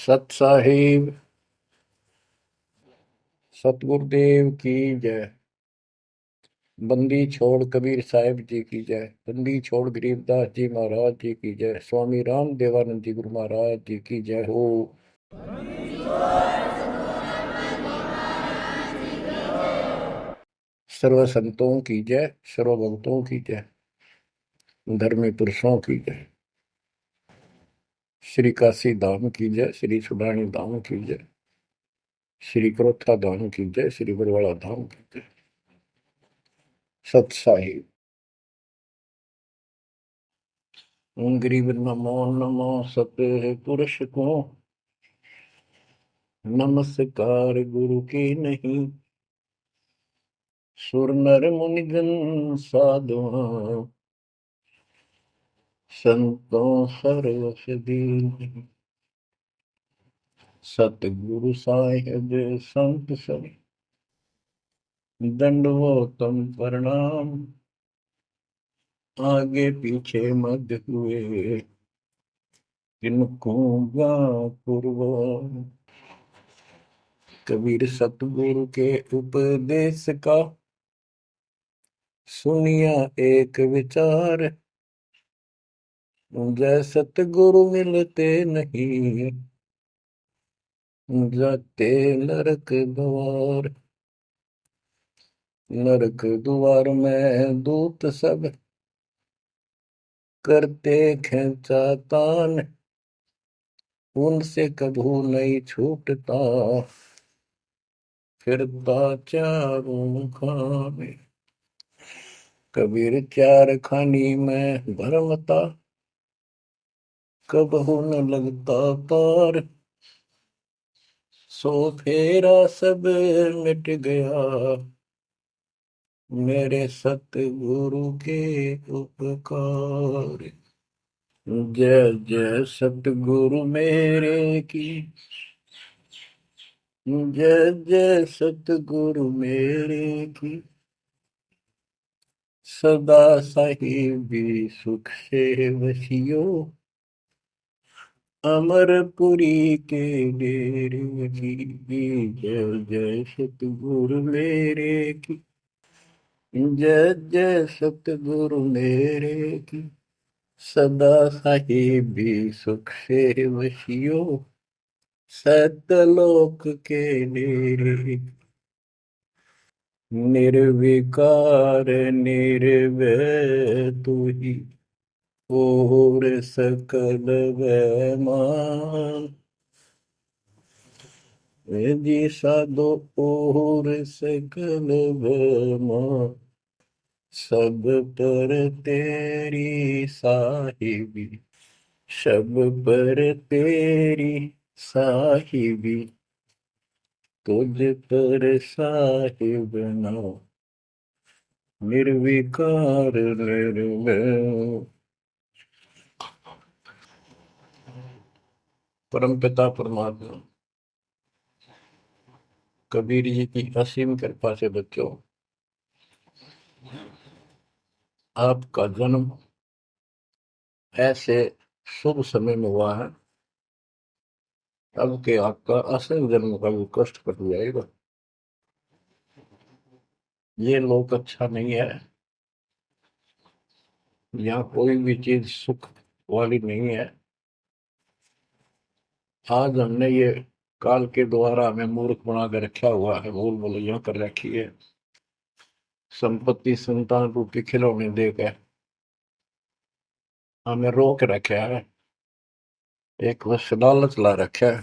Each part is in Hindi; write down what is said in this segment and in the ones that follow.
सत साहिब सतगुरुदेव की जय। बंदी छोड़ कबीर साहिब जी की जय। बंदी छोड़ गरीबदास जी महाराज जी की जय। स्वामी राम देवानंद जी गुरु महाराज जी की जय हो। सर्व संतों की जय, सर्व भक्तों की जय, धर्मी पुरुषों की जय। श्री काशी धाम की जय, श्री सुडानी धाम की जय, श्री क्रोथा धाम की जय, श्री बरवाड़ा धाम की जय। सत साहिब गरीब नमो नमो सत्य पुरुष को, नमस्कार गुरु की नहीं। सुर नर मुनिजन साधुआ, संतों सर्वसदीन। सतगुरु साहिब संत सब, दंडवतम प्रणाम। आगे पीछे मध्य हुए, किनको पूर्व। कबीर सतगुरु के उपदेश का, सुनिया एक विचार। जय सतगुरु मिलते नहीं, जाते नरक द्वार। नरक द्वार में दूत सब, करते खेचातान। उनसे कभू नहीं छूटता, फिरता चारों खाने। कबीर चार खानी में भरमता, कबहू न लगता पार। सो फेरा सब मिट गया, मेरे सतगुरु के उपकार। जय जय सतगुरु मेरे की, जय जय सतगुरु मेरे की। सदा साहिबी सुख से वसियो, अमरपुरी के डेरे की। जय जय सतगुरु मेरे की, जय जय सतगुरु मेरे की। सदा साहिबी सुख से वसियो, सतलोक के डेरे। निर्विकार निर्भय तू ही, और सकल वैमान। जी साधो और सकल वैमान। सब पर तेरी साहिबी, सब पर तेरी साहिबी। तुझ पर साहिब नाम, निर्विकार निर्भय। परम पिता परमात्मा कबीर जी की असीम कृपा से बच्चों, आपका जन्म ऐसे शुभ समय में हुआ है, अब के आपका असल जन्म का भी कष्ट कट जाएगा। ये लोक अच्छा नहीं है, यहाँ कोई भी चीज सुख वाली नहीं है। आज हमने ये काल के द्वारा हमें मूर्ख बना कर रखा हुआ है, भूल भुलैया कर रखी है। संपत्ति संतान रूपी खिलौने देकर हमें रोक रखा है, एक बस लालच ला रखा है।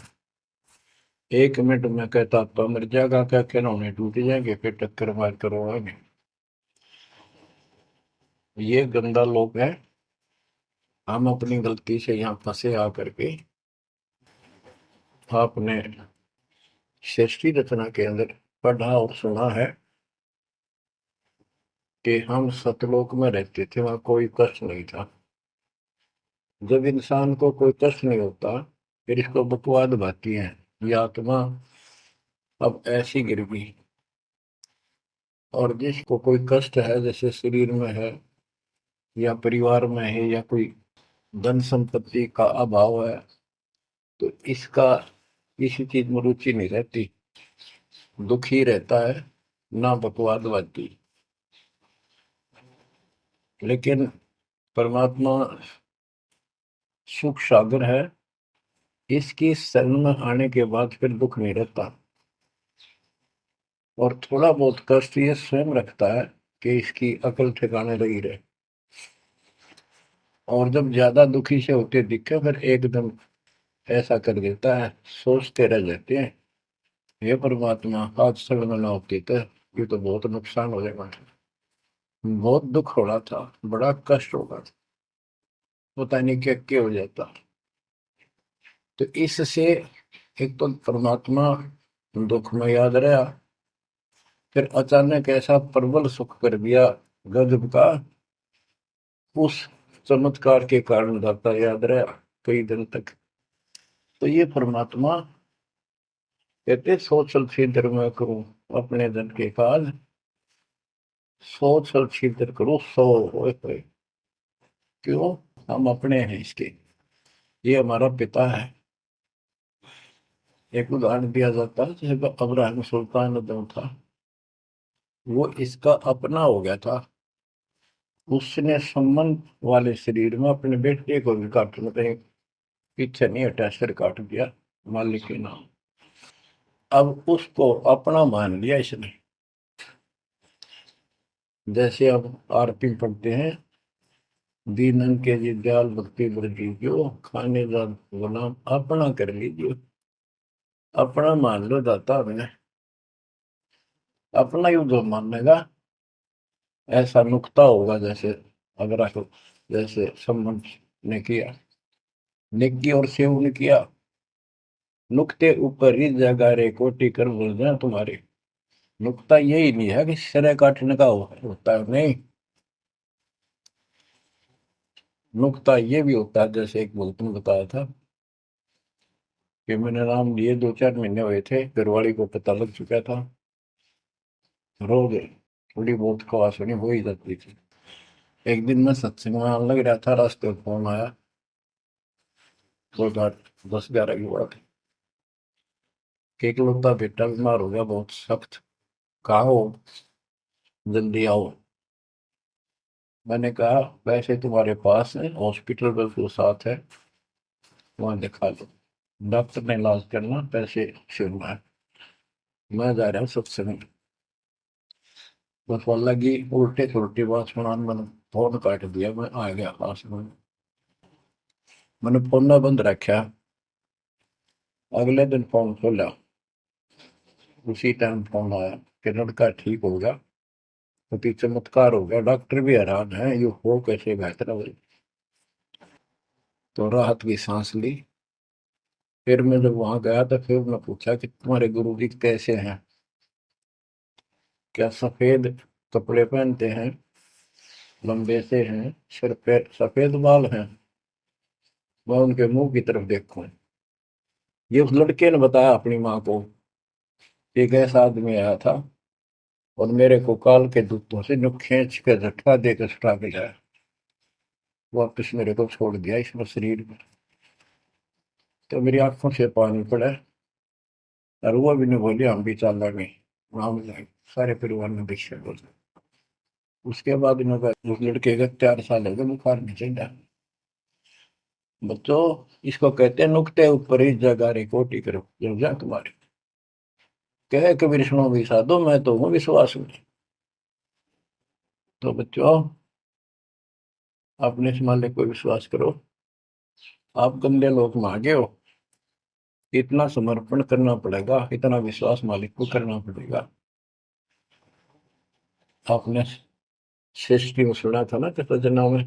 1 मिनट में कहता तो मर जाएगा, क्या खिलौने टूट जाएंगे, फिर टक्कर मार करो आगे। ये गंदा लोग है। हम अपनी गलती से यहाँ फंसे आकर के। आपने सृष्टि रचना के अंदर पढ़ा और सुना है कि हम सतलोक में रहते थे, वहां कोई कष्ट नहीं था। जब इंसान को कोई कष्ट नहीं होता, फिर इसको बकवाद भाती है, ये आत्मा अब ऐसी गिर गई। और जिसको कोई कष्ट है, जैसे शरीर में है या परिवार में है या कोई धन संपत्ति का अभाव है, तो इसका किसी चीज में रुचि नहीं रहती, दुखी रहता है, ना बकवादवादी। लेकिन परमात्मा सुख सागर है, इसकी शरण में आने के बाद फिर दुख नहीं रहता। और थोड़ा बहुत कष्ट ये स्वयं रखता है कि इसकी अकल ठिकाने लगी रहे। और जब ज्यादा दुखी से होते दिखे फिर एकदम ऐसा कर देता है, सोचते रह जाते हैं, हे परमात्मा आज शरण न होती तो ये तो बहुत नुकसान हो जाएगा, बहुत दुख हो रहा था, बड़ा कष्ट होगा, पता नहीं क्या क्या हो जाता। तो इससे एक तो परमात्मा दुख में याद रहा, फिर अचानक ऐसा प्रबल सुख कर दिया गजब का, उस चमत्कार के कारण दाता याद रहा कई दिन तक। तो ये परमात्मा कहते सोचल छिद्र में करूं अपने जन के काज, सोचल छिद्र करूं सो होए। क्यों? हम अपने हैं इसके, ये हमारा पिता है। एक उदाहरण दिया जाता है, जैसे अब्राहम सुल्तान जो था वो इसका अपना हो गया था, उसने संबंध वाले शरीर में अपने बेटे को भी काटने पे पीछे नहीं हटा, सिर काट दिया मालिक के नाम। अब उसको अपना मान लिया इसने। जैसे अब आरती पढ़ते हैं, दीनन के जी दयाल भक्ति वृद्धि जो खाने जा गुलाम अपना कर लीजिए, अपना मान लो दाता हमने, अपना ही जो मानेगा ऐसा नुकता होगा। जैसे अगर आपको जैसे संबंध ने किया, निक्की और सेव ने किया, नुक्ते ऊपर ही जगह रे कोटि कर बोल जाए तुम्हारे। नुकता यही नहीं है कि सिर काटने का होता है, नहीं, नुकता ये भी होता है। जैसे एक बोलते ने बताया था कि मैंने नाम लिए 2-4 महीने हुए थे, घरवाली को पता लग चुका था, रोज थोड़ी बहुत खवास होनी हो ही जाती थी। एक दिन मैं सत्संग में आने लग रहा था, रास्ते में फोन आया, तो 10-11 की बात है, कि इकलौता बेटा बीमार हो गया बहुत सख्त, कहा हो, जल्दी आओ। मैंने कहा वैसे तुम्हारे पास है हॉस्पिटल बिल्कुल साथ है, वहां दिखा लो, डॉक्टर ने इलाज करना, पैसे शुरू है, मैं जा रहा हूँ सत्संग। बस वो लगी उल्टे उल्टी बात सुनाने, मैंने फोन काट दिया, मैं आ गया पास में, मैंने फोन ना बंद रखा। अगले दिन फोन खोला, उसी टाइम फोन आया कि लड़का ठीक हो गया, तो चमत्कार हो गया, डॉक्टर भी हैरान है ये हो कैसे बेहतर हो। तो राहत की सांस ली। फिर मैं जब वहां गया तो फिर मैं पूछा कि तुम्हारे गुरु जी कैसे हैं, क्या सफेद कपड़े पहनते हैं, लंबे से हैं, सिर पे सफेद बाल हैं। मैं उनके मुंह की तरफ देखूं, ये उस लड़के ने बताया अपनी माँ को, एक ऐसा आदमी आया था और मेरे को काल के दूतों से नु खींच के झटका दे के सुटा के लाया, वापिस मेरे को छोड़ दिया इसमें शरीर में। तो मेरी आंखों से पानी पड़ा, और वो भी नहीं बोली हम भी चल रहे, हम जाएंगे सारे परिवार ने दीक्षा बोल। उसके बाद इन्होंने उस लड़के का 4 साल हो गए, बुखार नहीं चढ़ा। बच्चों, इसको कहते हैं नुक्ते ऊपर ही जगह रे कोटि करो जो जा तुम्हारे, कहे कबीर सुनो भी साधो मैं तो हूँ विश्वास में। तो बच्चों, अपने इस मालिक को विश्वास करो। आप गंदे लोग में आगे हो, इतना समर्पण करना पड़ेगा, इतना विश्वास मालिक को करना पड़ेगा। आपने सृष्टि में सुना था ना कृष्ण में,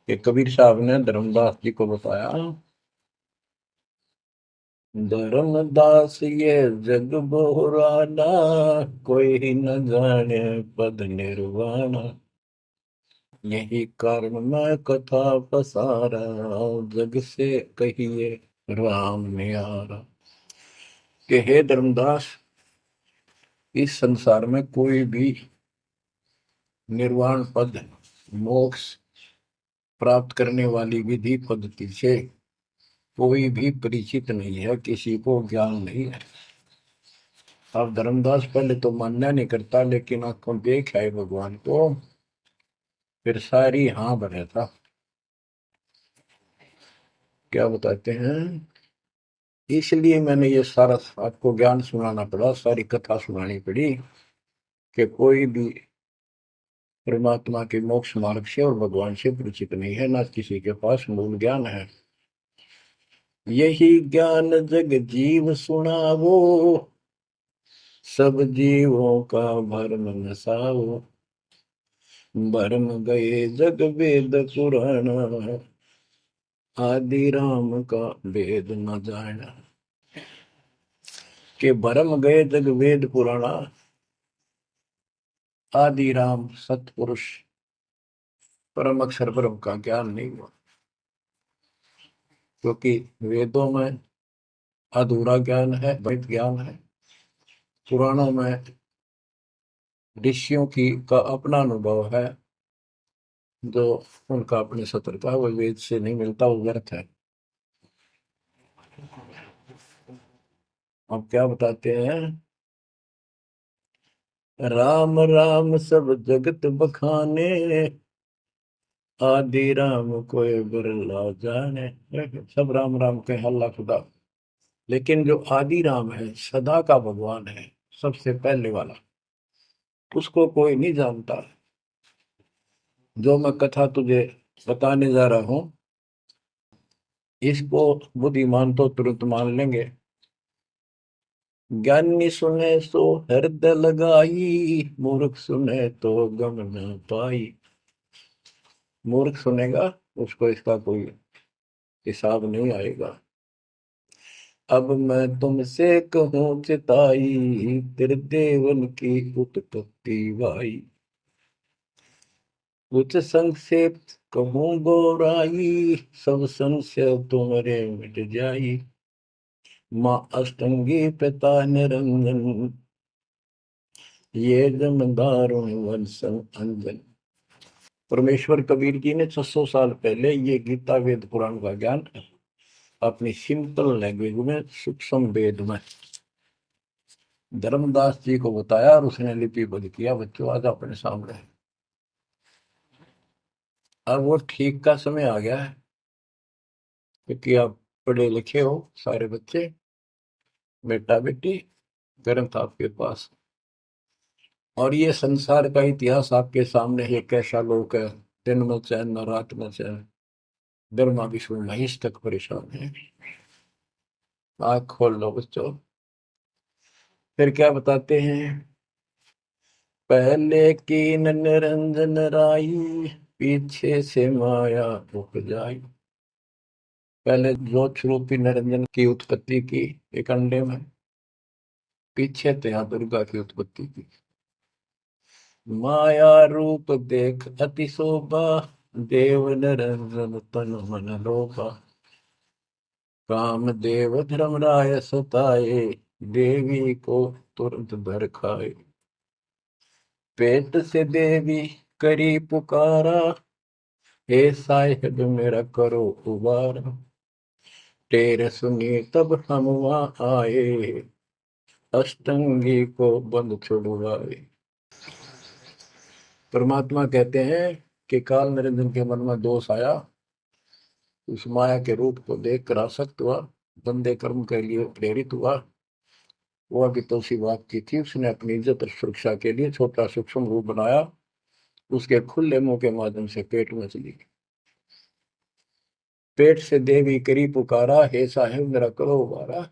कि कबीर साहब ने धर्मदास जी को बताया, धर्मदास ये जग बहुराना, कोई न जाने पद निर्वाणा, यही कारण मैं कथा पसारा, जग से कहिए राम नियारा। कि हे धर्मदास, इस संसार में कोई भी निर्वाण पद, मोक्ष प्राप्त करने वाली विधि पद्धति से कोई भी परिचित नहीं है, किसी को ज्ञान नहीं है। अब धर्मदास पहले तो मानना नहीं करता, लेकिन आंखों देख है भगवान को, फिर सारी हाँ भरे था। क्या बताते हैं, इसलिए मैंने ये सारा आपको ज्ञान सुनाना पड़ा, सारी कथा सुनानी पड़ी, कि कोई भी परमात्मा के मोक्ष मार्ग से और भगवान से परिचित नहीं है, ना किसी के पास मूल ज्ञान है। यही ज्ञान जग जीव सुनावो, सब जीवों का भरम नसाओ। भरम गए जग वेद पुराण, आदि राम का वेद न जाना। के भरम गए जग वेद पुराणा, आदि राम सतपुरुष परम अक्षर ब्रह्म का ज्ञान नहीं हुआ। क्योंकि वेदों में अधूरा ज्ञान है, वैध ज्ञान है। पुराणों में ऋषियों की का अपना अनुभव है, जो उनका अपने सत्र का, वो वेद से नहीं मिलता, वो व्यर्थ है। अब क्या बताते हैं, राम राम सब जगत बखाने, आदि राम कोई बिरला जाने। सब राम राम के हल्ला खुदा, लेकिन जो आदि राम है, सदा का भगवान है, सबसे पहले वाला, उसको कोई नहीं जानता। जो मैं कथा तुझे बताने जा रहा हूं, इसको बुद्धिमान तो तुरंत मान लेंगे। ज्ञानी सुने सो हृदय लगाई, मूर्ख सुने तो गम न पाई। मूर्ख सुनेगा, उसको इसका कोई हिसाब नहीं आएगा। अब मैं तुमसे कहूँ चिताई, तेरे देवन की उत्पत्ति वाई। कुछ संक्षेप कहूँ गौराई, सब संशय तुम्हारे मिट जाई। माँ अष्टंगी पिता निरंजन, ये जमदारुण वंशन अंजन। परमेश्वर कबीर जी ने 600 साल पहले ये गीता वेद पुराण का ज्ञान अपनी सिंपल लैंग्वेज में, सूक्ष्म वेद में धर्मदास जी को बताया, और उसने लिपिबद्ध किया। बच्चों आज अपने सामने है। अब वो ठीक का समय आ गया है, क्योंकि आप पढ़े लिखे हो सारे बच्चे, बेटा बेटी, ग्रंथ आपके पास, और ये संसार का इतिहास आपके सामने है। कैसा लोग है, दिन में चैन न रात में चैन, ब्रह्मा विष्णु महेश तक परेशान है। आँख खोल लो बच्चों। फिर क्या बताते हैं, पहले कीन निरंजन राई, पीछे से माया उपजाई। पहले ज्योत रूपी निरंजन की उत्पत्ति की एक अंडे में, पीछे त्या दुर्गा की उत्पत्ति की। माया रूप देख अति शोभा, देव निरंजन तन मन लोभा। काम देव धर्मराय सताए, देवी को तुरंत भर खाए। पेट से देवी करी पुकारा, हे साहिब मेरा करो उबारा। टेर सुनी तब हम वहां आए, अष्टंगी को बंद छुड़वाए। परमात्मा कहते हैं कि काल निरंजन के मन में दोष आया, उस माया के रूप को देखकर आसक्त हुआ, बंदे कर्म के लिए प्रेरित हुआ। वो अभी तो उसी बात की थी, उसने अपनी इज्जत और सुरक्षा के लिए छोटा सूक्ष्म रूप बनाया, उसके खुले मुंह के माध्यम से पेट में चली गई। पेट से देवी करी पुकारा, हे साहेब मेरा करो उबारा।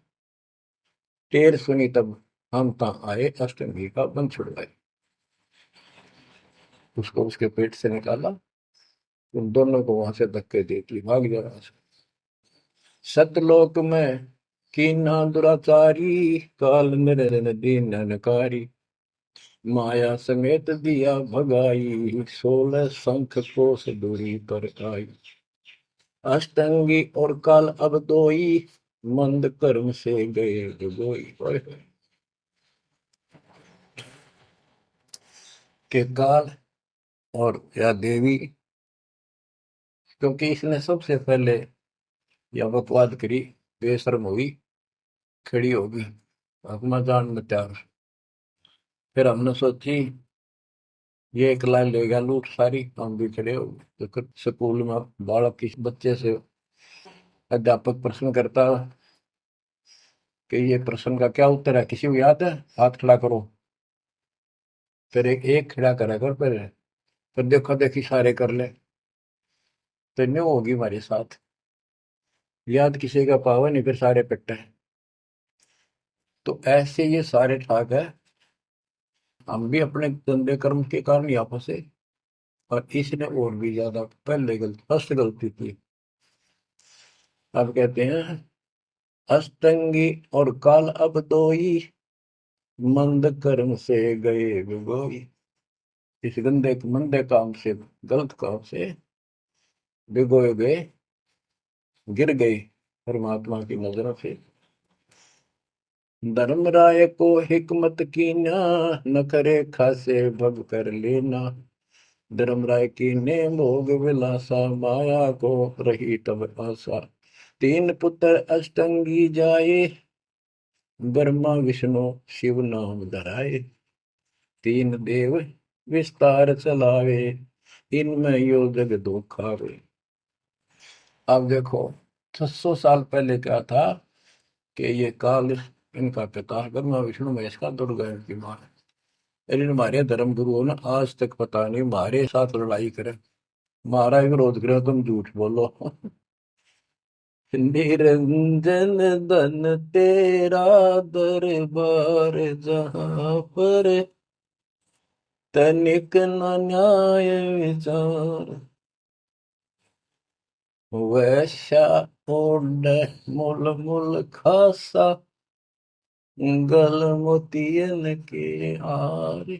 टेर सुनी तब हम ता आए, अष्टमी का बंध छुड़वाए। उसको उसके पेट से निकाला, उन दोनों को वहां से धक्के दे दी, भाग जा रहा। सतलोक में कीना दुराचारी, काल निरंजन दीन नकारी। माया समेत दिया भगाई, 16 शंख कोस दूरी पर आई। अष्टंगी और काल अब दोई, मंद कर्म से गए डुबोई। के काल और या देवी, क्योंकि इसने सबसे पहले या बकवाद करी, बेशर्म हुई, खड़ी होगी, हकमा जान में तैयार। फिर हमने सोची ये एक लाइन ले गया लूट सारी, हम भी खड़े हो गए। तो स्कूल में बालक किसी बच्चे से अध्यापक प्रश्न करता कि ये प्रश्न का क्या उत्तर है, किसी को याद है, हाथ खड़ा करो। फिर एक एक खड़ा करा कर, फिर देखो देखी सारे कर ले, तो न्यू होगी हमारे साथ। याद किसी का पावा नहीं, फिर सारे पिट्टे। तो ऐसे ये सारे ठाक है, हम भी अपने गंदे कर्म के कारण यहाँ फंसे, और इसने और भी ज्यादा पहले गलती, फर्स्ट गलती की। अब कहते हैं अष्टंगी और काल अब दोई, मंद कर्म से गए बिगोई। इस गंदे मंदे काम से, गलत काम से भिगोए गए, गिर गए परमात्मा की नजरों से। धर्मराय को हिकमत कीना, न करे खासे भग कर लेना। धर्मराय की ने भोग विलासा, माया को रही तब आशा। तीन पुत्र अष्टंगी जाए, ब्रह्मा विष्णु शिव नाम धराए। तीन देव विस्तार चलावे, इनमें यो जग दो खावे। अब देखो 600 साल पहले क्या था कि ये काल इनका पिता ब्रह्मा विष्णु महेश का, दुर्गा इनकी मां है। लेकिन हमारे धर्म गुरुओं ने आज तक पता नहीं हमारे साथ लड़ाई करे, हमारा विरोध करे, तुम झूठ बोलो। निरंजन धन तेरा दरबार, जहां पर तनिक न न्याय विचार। वैश्या ओढ़ मूल मूल खासा, गल मोतियन के हार।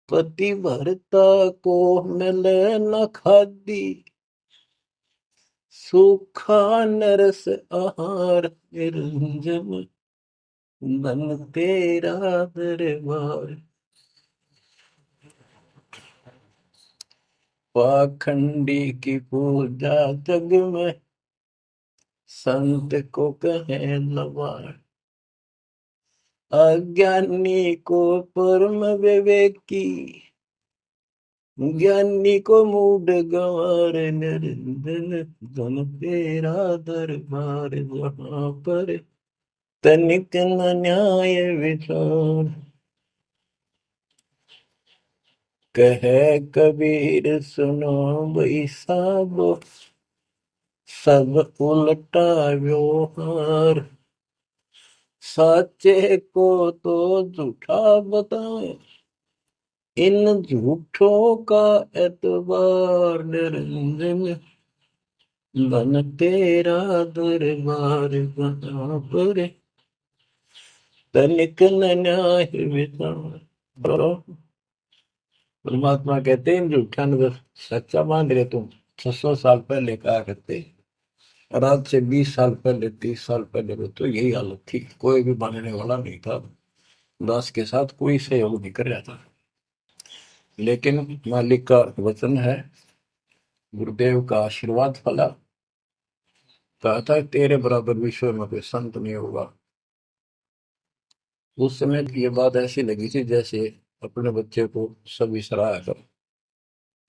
पति भरता को मिले न खादी, सूखा नरस आहार। निरंजन धन तेरा दरबार। पाखंडी की पूजा जग में, संत को कहे लवार। अज्ञानी को परम विवेकी, ज्ञानी को मूड गंवार। निरंजन धन तेरा दरबार, जहां पर तनिक न न्याय विचार। कहे कबीर सुनो भाई साबो, सब उल्टा व्यवहार। साचे को तो झूठा बताए, इन झूठों का एतबार। निरंजन धन तेरा दरबार, जहां पर तनिक न न्याय विचार। परमात्मा कहते हैं झूठा न सच्चा मान रहे तुम। 600 साल पहले कहा करते, और आज से 20 साल पहले, 30 साल पहले तो यही हालत थी, कोई भी मानने वाला नहीं था, दास के साथ कोई सहयोग नहीं कर रहा था। लेकिन मालिक का वचन है, गुरुदेव का आशीर्वाद फला। कहा था तेरे बराबर विश्व में कोई संत नहीं होगा। उस समय ये बात ऐसी लगी थी जैसे अपने बच्चे को सभी सराहा कर।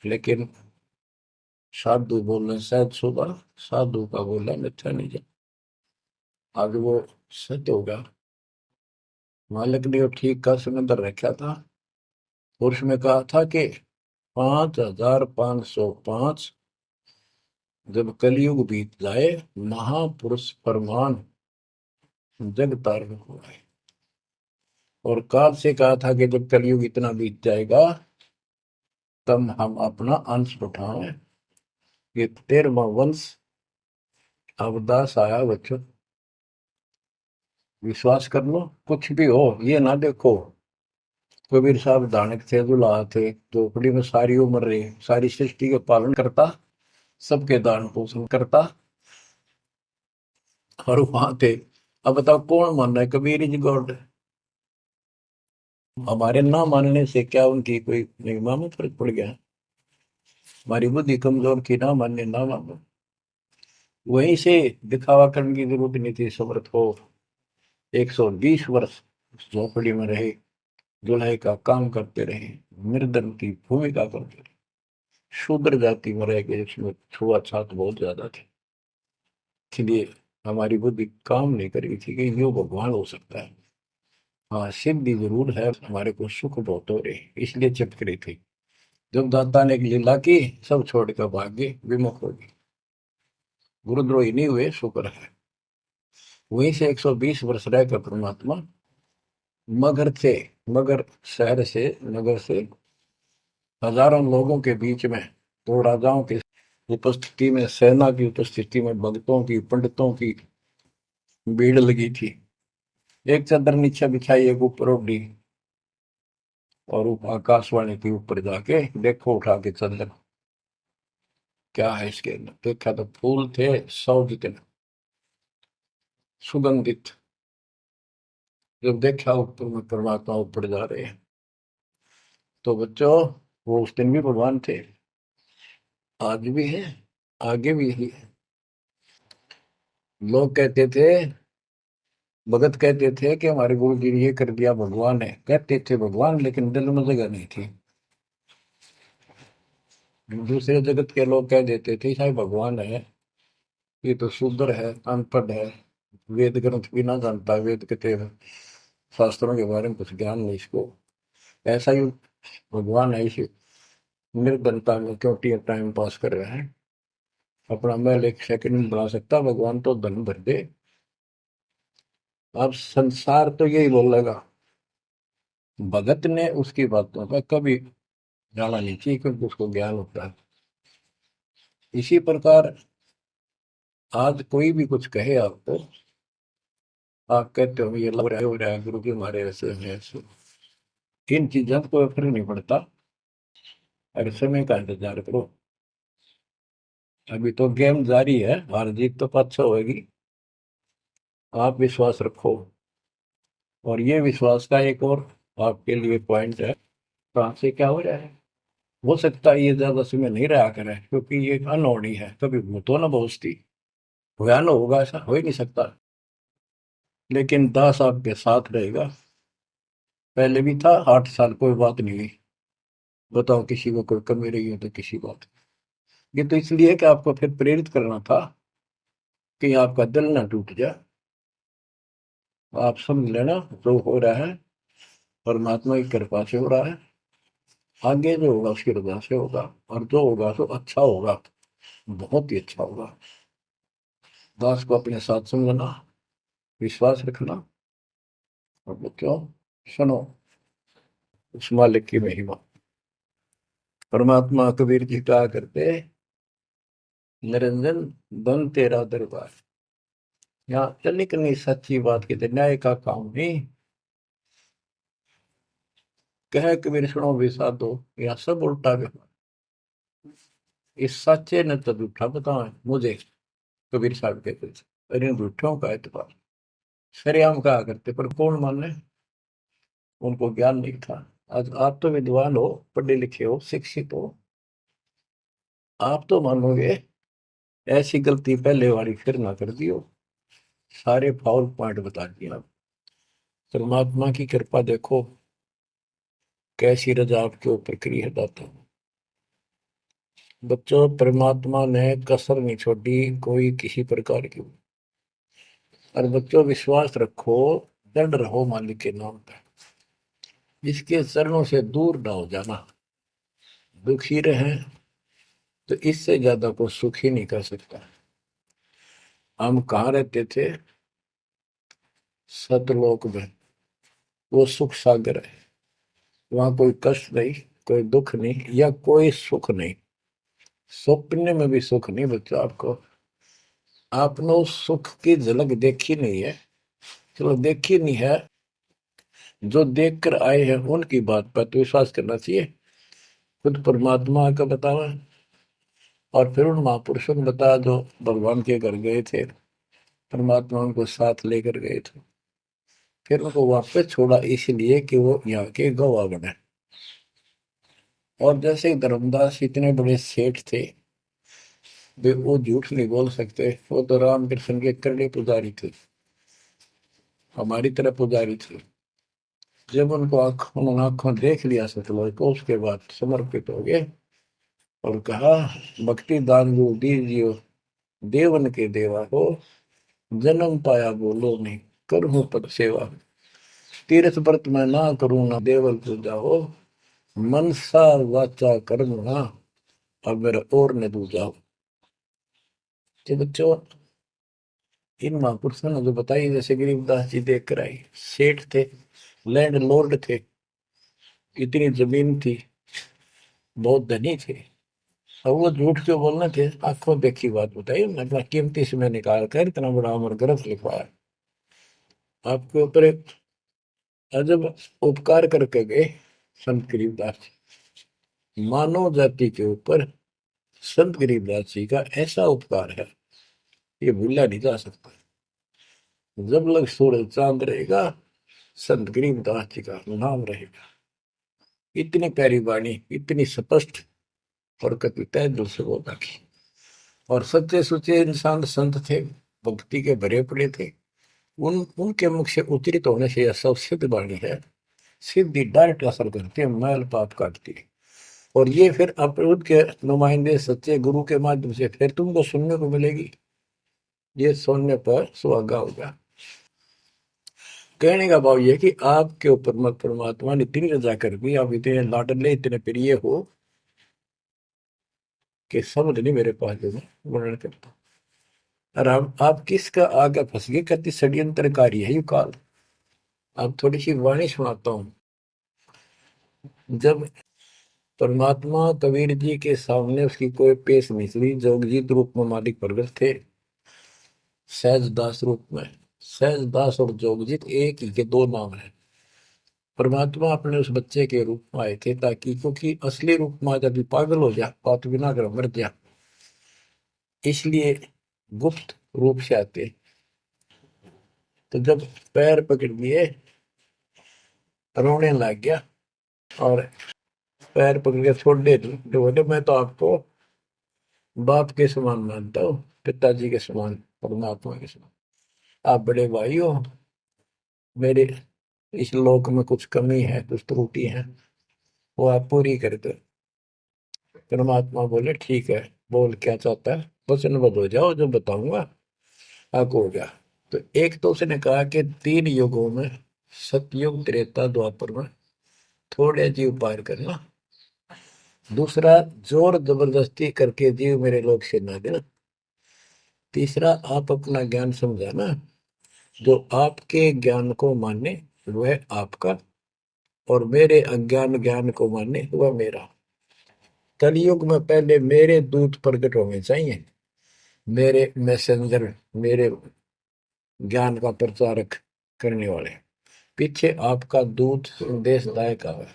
लेकिन साधु बोलने शायद सुबह, साधु का बोला मिथ्या नहीं जा, आगे वो सत्य होगा। मालिक ने वो ठीक का समंदर रखा था, और उसमें कहा था कि 5505 जब कलयुग बीत जाए, महापुरुष फरमान जग तारण हो आए। और काल से कहा था कि जब कलयुग इतना बीत जाएगा, तब हम अपना अंश उठाएं। ये 13वां वंश अवदास आया बच्चों। विश्वास कर लो, कुछ भी हो, ये ना देखो कबीर साहब धानक थे, दुल्हा थे, झोपड़ी में सारी उम्र रहे, सारी सृष्टि का पालन करता, सबके दान पोषण करता, और वहां थे। अब बताओ कौन मान रहा है कबीर इज गॉड? हमारे ना मानने से क्या उनकी कोई महिमा में फर्क पड़ गया? हमारी बुद्धि कमजोर की, ना माने ना मानो। वहीं से दिखावा करने की जरूरत नहीं थी। समर्थ हो 120 वर्ष उस झोपड़ी में रहे, दुल्हे का काम करते रहे, निर्धन की भूमिका करते रहे, शूद्र जाति में रह गए, इसमें छुआछात बहुत ज्यादा थी। इसलिए हमारी बुद्धि काम नहीं कर रही थी कि यो भगवान हो सकता है। हाँ, सिद्धि जरूर है, हमारे को सुख बहुत हो रहे, इसलिए चिपक रही थी। जब दाता ने एक लीला की, सब छोड़कर भाग गए, विमुख हो गए, गुरुद्रोही नहीं हुए, शुक्र है। वहीं से 120 वर्ष रहकर परमात्मा मगध से, मगर शहर से, नगर से हजारों लोगों के बीच में, दो राजाओं की उपस्थिति में, सेना की उपस्थिति में, भक्तों की, पंडितों की भीड़ लगी थी। एक चादर नीचे बिछाई, एक ऊपर ओढ़ी, और आकाशवाणी के ऊपर जाके देखो उठा के चादर, क्या है इसके अंदर। देखा तो फूल थे 100 जितने, सुगंधित। जब देखा ऊपर में परमात्मा ऊपर जा रहे हैं, तो बच्चों वो उस दिन भी भगवान थे, आज भी है, आगे भी है। लोग कहते थे, भगत कहते थे कि हमारे गुरु जी ने ये कर दिया, भगवान है। कहते थे भगवान, लेकिन दिल में जगह नहीं थी। दूसरे जगत के लोग कह देते थे शायद भगवान है, ये तो शूद्र है, अनपढ़ है, वेद ग्रंथ भी ना जानता, वेद के शास्त्रों के बारे में कुछ ज्ञान नहीं इसको, ऐसा ही भगवान है, इसी निर्धनता में क्यों टाइम पास कर रहे हैं, अपना महल एक सेकंड में बना सकता, भगवान तो धन भर दे। अब संसार तो यही बोलेगा। भगत ने उसकी बातों पर कभी जाना नहीं चाहिए, क्योंकि उसको ज्ञान होता है। इसी प्रकार आज कोई भी कुछ कहे आपको, आप कहते हो ये लग रहा है, हो रहा है, गुरु जी हमारे ऐसे हैं ऐसे, इन चीजों को फर्क नहीं पड़ता। अरे समय का इंतजार करो, अभी तो गेम जारी है, हार जीत तो पाछो होगी। आप विश्वास रखो। और ये विश्वास का एक और आपके लिए पॉइंट है, कहाँ से क्या हो रहा है। हो सकता है ये ज्यादा समय नहीं रहा करे, क्योंकि ये अनहोनी है, कभी भूतो ना पहुंचती, भयान होगा, ऐसा हो ही नहीं सकता। लेकिन दास आपके साथ रहेगा, पहले भी था, 8 साल कोई बात नहीं हुई। बताओ किसी को कोई कमी रही है तो किसी बात। ये तो इसलिए कि आपको फिर प्रेरित करना था, कि आपका दिल ना टूट जाए। आप समझ लेना, जो हो रहा है परमात्मा की कृपा से हो रहा है, आगे जो होगा उसकी रजा से होगा, और जो होगा तो अच्छा होगा, बहुत ही अच्छा होगा। दास को अपने साथ समझना, विश्वास रखना, और बच्चों सुनो उस मालिक की महिमा। परमात्मा कबीर जी कहा करते, निरंजन धन तेरा दरबार। यहाँ चलनी करनी सच्ची बात कहते, न्याय का काम नहीं। कह कबीर सुनो भी साधो, यहाँ सब उल्टा व्यवहार। इस सच्चे ने तो झूठा बताओ मुझे, कबीर साहब कहते थे, अरे इन झूठों का एतबार। सरेआम कहा करते, पर कौन माने, उनको ज्ञान नहीं था। आज आप तो विद्वान हो, पढ़े लिखे हो, शिक्षित हो, आप तो मानोगे ऐसी गलती पहले वाली फिर ना कर दियो। सारे फाउल पॉइंट बता दिए आप। परमात्मा की कृपा देखो कैसी रजा आपके ऊपर करी है दाता। बच्चों परमात्मा ने कसर नहीं छोड़ी कोई किसी प्रकार की। और बच्चों विश्वास रखो, दृढ़ रहो मालिक के नाम पे, इसके चरणों से दूर ना हो जाना। दुखी रहे तो इससे ज्यादा को सुख ही नहीं कर सकता। हम कहाँ रहते थे, सतलोक में, वो सुख सागर है, वहां कोई कष्ट नहीं, कोई दुख नहीं, या कोई सुख नहीं। सपने में भी सुख नहीं बच्चों आपको। आपने उस सुख की झलक देखी नहीं है, चलो देखी नहीं है, जो देख कर आए हैं उनकी बात पर तो विश्वास करना चाहिए। खुद परमात्मा का बतावा, और फिर उन महापुरुषों ने बताया जो भगवान के घर गए थे, परमात्मा उनको साथ लेकर गए थे, फिर उनको वापस छोड़ा इसलिए कि वो यहाँ के गवाह बने। और जैसे धर्मदास इतने बड़े सेठ थे, वे वो झूठ नहीं बोल सकते। वो तो रामकृष्ण के करड़े पुजारी थे, हमारी तरह पुजारी थे। जब उनको उन्होंने आंखों देख लिया सतलोक को, उसके बाद समर्पित हो गए और कहा, भक्ति दान जो दीजियो, देवन के देवा हो, जन्म पाया बोलो नहीं, करूँ पद सेवा, तीर्थ व्रत में ना करूँ ना देवल पूजा हो, मनसा वाचा कर्म ना, अब मेरा और न दूजा हो। तो बच्चों, इन महापुरुषों ने जो बताई, जैसे गरीबदास जी देख कर आई, सेठ थे, लैंड लॉर्ड थे, इतनी जमीन थी, बहुत धनी थे। अब वो झूठ क्यों बोलना थे? आंखों देखी बात बताई, उन्होंने अपना कीमती समय निकाल कर इतना बड़ा अमर ग्रंथ लिखवाया। आपके ऊपर एक अजब उपकार करके गए संत गरीबदास जी। मानव जाति के ऊपर संत गरीबदास जी का ऐसा उपकार है, ये भूला नहीं जा सकता। जब लग सूरज चांद रहेगा, संत गरीबदास जी का नाम रहेगा। इतनी प्यारी वाणी, इतनी स्पष्ट और कविताएं दिल से बोला की। और सच्चे सुचे इंसान संत थे, भक्ति के भरे पड़े थे। उनके मुख से उच्चरित होने से यह सब सिद्ध वाणी है, सिद्धि डायरेक्ट असर करती है, मैल पाप काटती है। और ये फिर अपरूद के नुमाइंदे सच्चे गुरु के माध्यम से फिर तुमको सुनने को मिलेगी। ये सुनने पर सुहागा होगा। कहने का भाव ये कि आपके ऊपर मत परमात्मा ने इतनी रजा कर दी, आप इतने लाडले, इतने प्रिय हो कि समझ नहीं मेरे पास जो मैं वर्णन करता। और आप किसका आगे फंस गए, कहती षड्यंत्रकारी है यू काल। अब थोड़ी सी वाणी सुनाता हूँ। जब परमात्मा कबीर जी के सामने उसकी कोई पेश नहीं थी, जोगजीत रूप में मालिक प्रगट थे, सहज दास रूप में। सहज दास और जोगजीत एक ही के दो नाम है। परमात्मा अपने उस बच्चे के रूप में आए थे, ताकि क्योंकि असली रूप में जब पागल हो जा, पाप बिना कर मर जा, इसलिए गुप्त रूप से आते। तो जब पैर पकड़ लिए, रोने लग गया और पैर पकड़ के छोड़ दे, तो बोले मैं तो आपको बाप के समान मानता हूँ, पिताजी के समान, परमात्मा के समान। आप बड़े भाई हो, मेरे इस लोक में कुछ कमी है, कुछ त्रुटि है, वो आप पूरी कर दो। परमात्मा बोले ठीक है, बोल क्या चाहता है, वचनबद्ध हो जाओ, जो बताऊंगा आपको हो गया। तो एक तो उसने कहा कि 3 युगों में, सतयुग, त्रेता, द्वापर में थोड़े जीव पार करना। दूसरा, जोर जबरदस्ती करके जीव मेरे लोग से ना देना। तीसरा, आप अपना ज्ञान समझाना, जो आपके ज्ञान को माने वह आपका, और मेरे अज्ञान ज्ञान को माने वह मेरा। कलयुग में पहले मेरे दूत प्रकट होने चाहिए, मेरे मैसेंजर, मेरे ज्ञान का प्रचारक करने वाले। पीछे आपका दूत संदेशदायक आवे।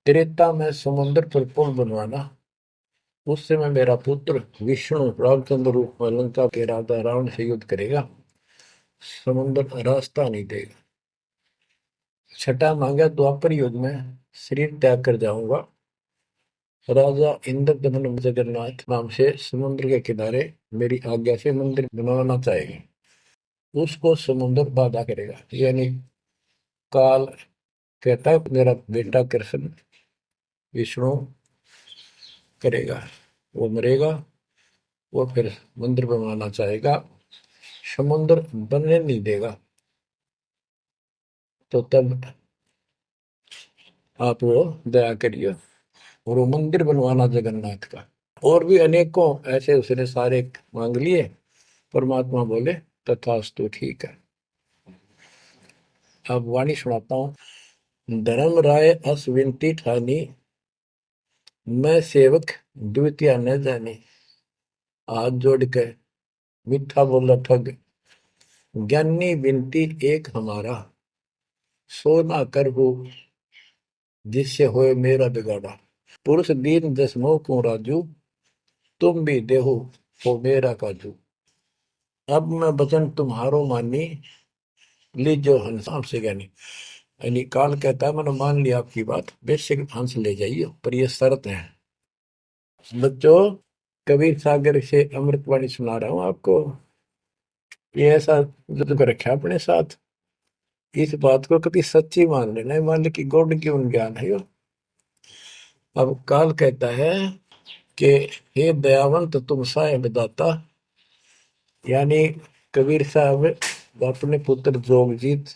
त्रेता में समुद्र पर पुल बनवाना, उस समय मेरा पुत्र विष्णु रामचंद्र रूप में लंका के राजा रावण से युद्ध करेगा, समुद्र रास्ता नहीं देगा। छठा मांगा, द्वापर युग में शरीर त्याग कर जाऊंगा, राजा इंद्रदमन जगन्नाथ नाम से समुद्र के किनारे मेरी आज्ञा से मंदिर बनवाना चाहेगा, उसको समुद्र बाधा करेगा। यानी काल कहता है मेरा बेटा कृष्ण विष्णु करेगा, वो मरेगा, वो फिर मंदिर बनवाना चाहेगा, समुद्र बनने नहीं देगा। तो तब आप वो दया करिए और वो मंदिर बनवाना जगन्नाथ का। और भी अनेकों ऐसे उसने सारे मांग लिए। परमात्मा बोले तथास्तु, ठीक है। अब वाणी सुनाता हूँ। धर्म राय अस विनती ठानी, मैं सेवक द्वितीय न जानी, हाथ जोड़ के मीठा बोला ठग, ज्ञानी विनती एक हमारा, सो ना कर हो जिससे होए मेरा बिगाड़ा, पुरुष दीन दसमो को राजू, तुम भी देहो हो मेरा काजू, अब मैं वचन तुम्हारो मानी, लीजो हंसाम से ज्ञानी। यानी काल कहता है मैंने मान लिया आपकी बात, बेशक हंस ले जाइए, पर ये शर्त है। बच्चों, कबीर सागर से अमृतवाणी सुना रहा हूं आपको। ये ऐसा जुग रखा अपने साथ, इस बात को कभी सच्ची मान लेना, मान ले कि गॉड की उन ज्ञान है यो। अब काल कहता है कि हे दयावंत तुम साहेब दाता, यानी कबीर साहब अपने पुत्र जोगजीत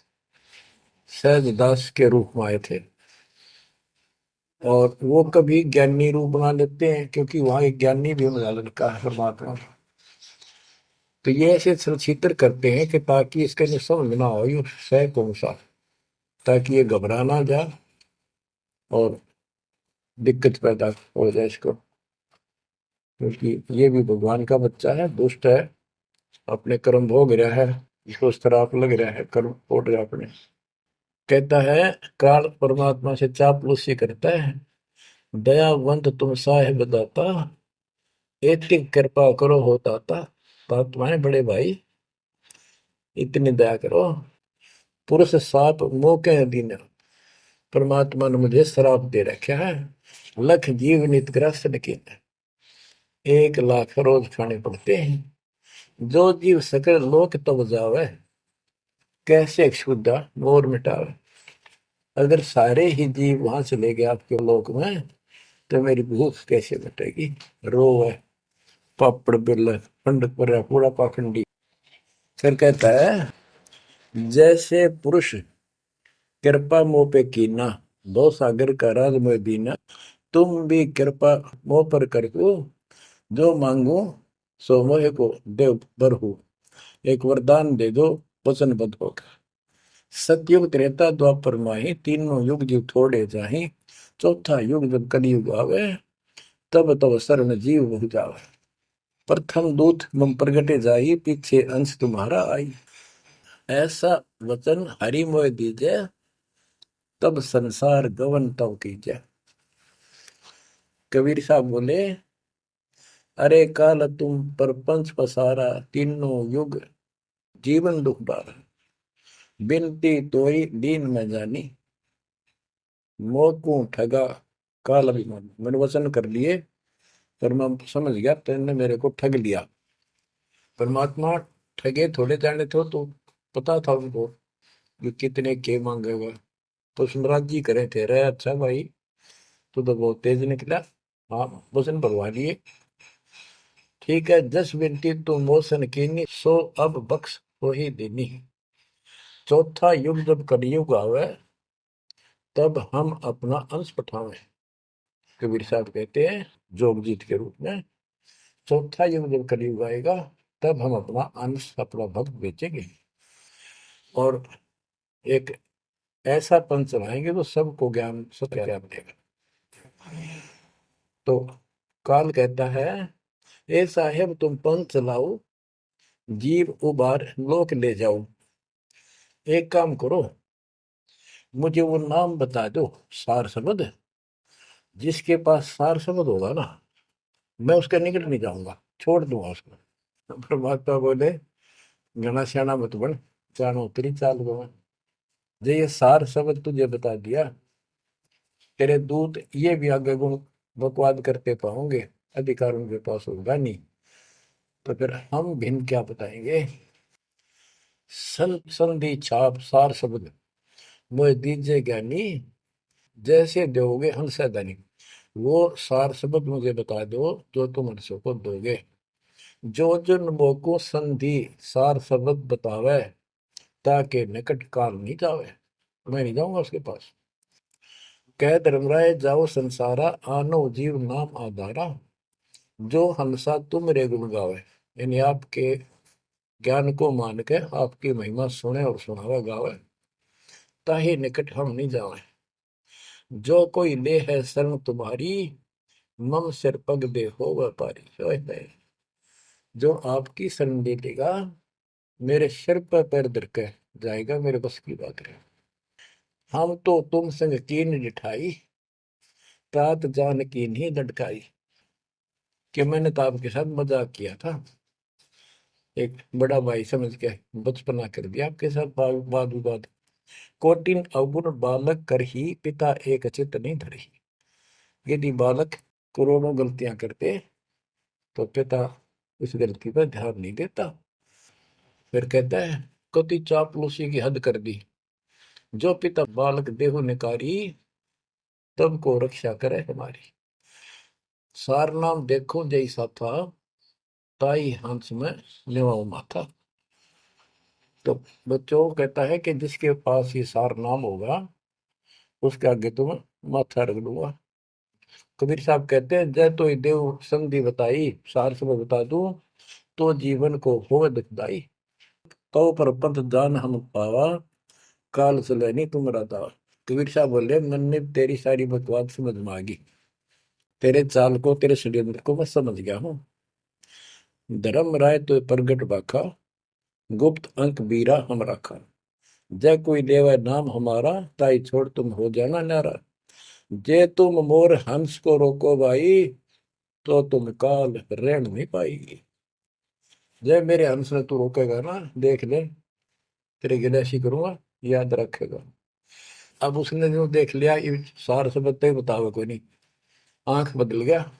सहजदास के रूप में आए थे, और वो कभी ज्ञानी रूप बना लेते हैं क्योंकि वहां एक ज्ञानी भी बना लड़का है परमात्मा। तो ये ऐसे छचित्र करते हैं कि ताकि इसके लिए समझ ना हो ये सह कौन सा, ताकि ये घबरा ना जाए और दिक्कत पैदा हो जाए इसको, क्योंकि ये भी भगवान का बच्चा है, दुष्ट है, अपने कर्म भोग रहा है, इसको श्राप लग रहा है, कर्म फोड़ रहा है अपने। कहता है काल परमात्मा से चापलूसी करता है, दयावंत तुम साहेब दाता, इतनी कृपा करो हो दाता। तुम्हारे बड़े भाई इतनी दया करो। पुरुष साप मौके दिन परमात्मा ने मुझे श्राप दे रखा है, लख जीव नित ग्रस्त लेकिन 1 लाख रोज खाने पड़ते हैं। जो जीव सकल लोक तब जावे, कैसे क्षुदा मोर मिटावे। अगर सारे ही जीव वहां चले गए आपके लोक में तो मेरी भूख कैसे मिटेगी। रो है पापड़ बिल पंडित पर पूरा पाखंडी। फिर कहता है जैसे पुरुष कृपा मोह पे कीना, दो सागर का राज मोह दीना, तुम भी कृपा मोह पर कर दो, जो मांगो सो मोह को देव बरहु। एक वरदान दे दो वचनबद्ध होकर। सतयुग त्रेता द्वापर माही, तीनों युग जीव थोड़े जाही, चौथा युग जब कलयुग आवे, तब तब शरण जीव बहु जावे। प्रथम दूत मम प्रगटे जाई, पीछे अंश तुम्हारा आई। ऐसा वचन हरि मोह दीजे, तब संसार गवन तब कीजे। कबीर साहब बोले अरे काल तुम परपंच पसारा, तीनों युग जीवन दुख बारा। बिनती तोरी दीन में जानी, मोह ठगा काल अभिमानी। मैंने वचन कर लिए पर मैं समझ गया तेने मेरे को ठग लिया। परमात्मा ठगे थोड़े जाने थे, तो पता था उनको कि कितने के मांगेगा, तो सुनराज जी करे थे रे अच्छा भाई तू तो बहुत तेज निकला। हाँ वचन भरवा लिए, ठीक है। जस बिनती तू मोसन कीनी, सो अब बख्श हो ही देनी। चौथा युग जब कलयुग आवे, तब हम अपना अंश पठावे। कबीर साहब कहते हैं जोगजीत के रूप में, चौथा युग जब कलयुग आएगा तब हम अपना अंश अपना भक्त बेचेंगे और एक ऐसा पंच चलाएंगे तो सबको ज्ञान सत्य ज्ञान देगा। तो काल कहता है ए साहेब तुम पंथ चलाओ, जीव उबार लोक ले जाओ। एक काम करो, मुझे वो नाम बता दो सार शब्द, जिसके पास सार शब्द होगा ना मैं उसके निकट नहीं जाऊंगा, छोड़ दूंगा उसको। परमात्मा बोले घना श्याणा मत बन, जानो उतरी चाल गवा। जो ये सार शब्द तुझे बता दिया, तेरे दूत ये भी आगे गुण बकवाद करते पाओगे, अधिकार उनके पास होगा नहीं, तो फिर हम भिन्न क्या बताएंगे। संधि छाप सार शब्द मोह दीजिए ज्ञानी, जैसे दोगे हमसे धनी। वो सार शब्द मुझे बता दो जो तुम हंसों को दोगे। जो जन मोको संधि सार शब्द बतावे, ताके निकट काल नहीं जावे। मैं नहीं जाऊंगा उसके पास। कह धर्मराय जाओ संसारा, आनो जीव नाम आधारा। जो हंसा तुम रे गुण गावे, यानी आपके ज्ञान को मान के आपकी महिमा सुने और सुनावे गावे, ताहि निकट हम नहीं जावे। जो कोई ले है शरण तुम्हारी, मम सिर पग दे हो व्यापारी। जो आपकी शरण ले लेगा मेरे सिर पर पैर धर के जाएगा, मेरे बस की बात है। हम तो तुम संग कीन डिठाई, तात जान की नहीं लटकाई। कि मैंने तो आपके साथ मजाक किया था, एक बड़ा भाई समझ के बचपना कर दिया आपके साथ, वाद विवाद। कोटिन अवगुण बालक कर ही, पिता एक चित नहीं धरही। यदि बालक करोड़ों गलतियां करते तो पिता इस गलती पर ध्यान नहीं देता। फिर कहता है कति चापलूसी की हद कर दी, जो पिता बालक देहु निकारी, तब को रक्षा करे हमारी। सार नाम देखो जैसा था, ताई हंस में लेवाओ माथा। तो बच्चों कहता है कि जिसके पास ये सार नाम होगा उसके आगे तुम माथा रख दूंगा। कबीर साहब कहते हैं जय तो देव संधि बताई, सार सब बता दूं तो जीवन को होवे दुखदाई। तो पर पंथ जान हम पावा, काल चले नहीं तुम दावा। कबीर साहब बोले मन ने तेरी सारी बकवास समझ में आ गई, तेरे चाल को तेरे षड्यंत्र को मैं समझ गया हूँ। धर्म राय तो प्रगट बाखा, गुप्त अंक बीरा हम रखा। जय कोई लेवा नाम हमारा, ताई छोड़ तुम हो जाना नारा। जे तुम मोर हंस को रोको भाई, तो तुम काल रेण नहीं पाएगी। जय मेरे हंस ने तू रोकेगा ना, देख ले तेरे गिलेशी करूंगा, याद रखेगा। अब उसने जो देख लिया ये सार से बत्ते बतावे कोई नहीं, आंख बदल गया।